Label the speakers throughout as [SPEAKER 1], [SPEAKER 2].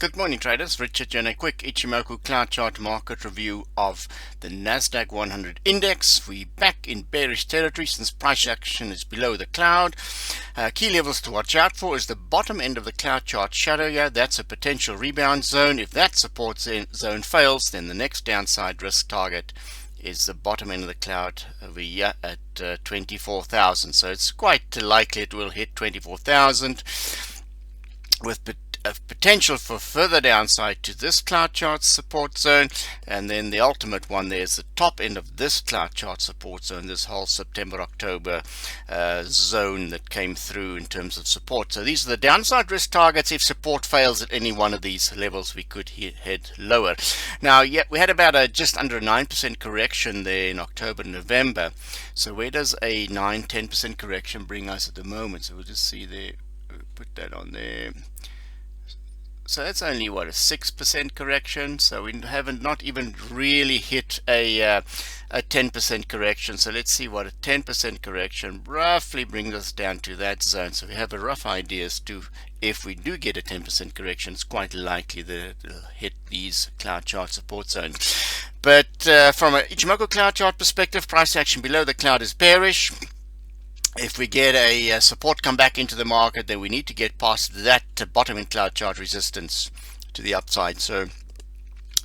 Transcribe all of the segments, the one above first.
[SPEAKER 1] Good morning, traders. Richard here, and a quick Ichimoku cloud chart market review of the Nasdaq 100 index. We're back in bearish territory since price action is below the cloud. Key levels to watch out for is the bottom end of the cloud chart shadow here. That's a potential rebound zone. If that support zone fails, then the next downside risk target is the bottom end of the cloud over here at 24,000. So it's quite likely it will hit 24,000 with potential for further downside to this cloud chart support zone, and then the ultimate one there is the top end of this cloud chart support zone, this whole September-October zone that came through in terms of support. So these are the downside risk targets. If support fails at any one of these levels, we could head lower. Now, yeah, we had about a just under a 9% correction there in October and November. So where does a 9-10% correction bring us at the moment? So we'll just see there, put that on there. So that's only what, a 6% correction. So we haven't not even really hit a 10% correction. So let's see what a 10% correction roughly brings us down to that zone. So we have a rough idea as to if we do get a 10% correction, it's quite likely that it'll hit these cloud chart support zones. But from an Ichimoku cloud chart perspective, price action below the cloud is bearish. If we get a support come back into the market, then we need to get past that bottom in cloud chart resistance to the upside. So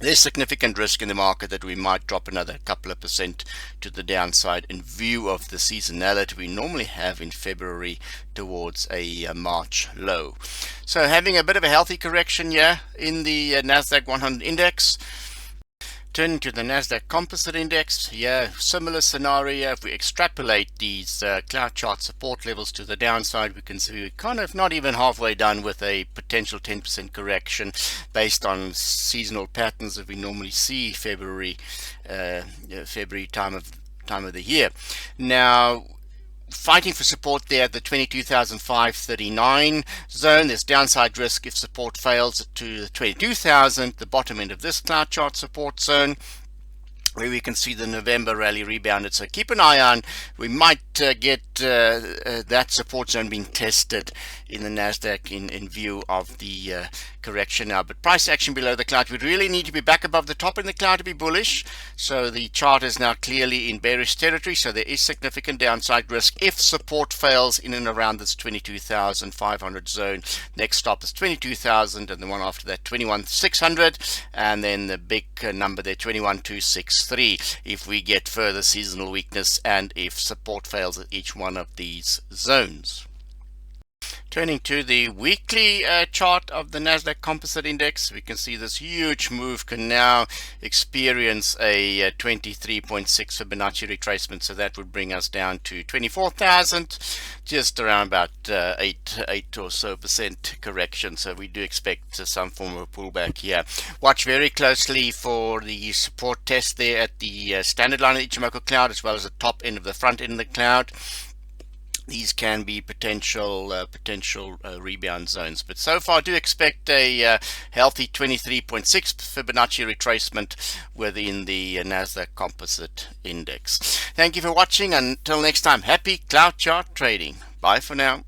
[SPEAKER 1] there's significant risk in the market that we might drop another couple of percent to the downside in view of the seasonality we normally have in February towards a March low. So having a bit of a healthy correction here in the Nasdaq 100 index. Turning to the Nasdaq Composite Index, yeah, similar scenario. If we extrapolate these cloud chart support levels to the downside, we can see we're kind of not even halfway done with a potential 10% correction based on seasonal patterns that we normally see February time of the year. Now, fighting for support there at the 22,539 zone. There's downside risk if support fails to the 22,000, the bottom end of this cloud chart support zone, where we can see the November rally rebounded. So keep an eye on, we might get that support zone being tested in the Nasdaq in view of the correction now. But price action below the cloud, we really need to be back above the top in the cloud to be bullish. So the chart is now clearly in bearish territory, so there is significant downside risk if support fails in and around this 22,500 zone. Next stop is 22,000, and the one after that 21,600, and then the big number there 21,263 if we get further seasonal weakness and if support fails at each one of these zones. Turning to the weekly chart of the Nasdaq Composite Index, we can see this huge move can now experience a 23.6 Fibonacci retracement. So that would bring us down to 24,000, just around about 8 or so % correction. So we do expect some form of pullback here. Watch very closely for the support test there at the standard line of the Ichimoku cloud, as well as the top end of the front end of the cloud. These can be potential rebound zones, but so far do expect a healthy 23.6 Fibonacci retracement within the Nasdaq Composite Index. Thank you for watching. Until next time, happy cloud chart trading. Bye for now.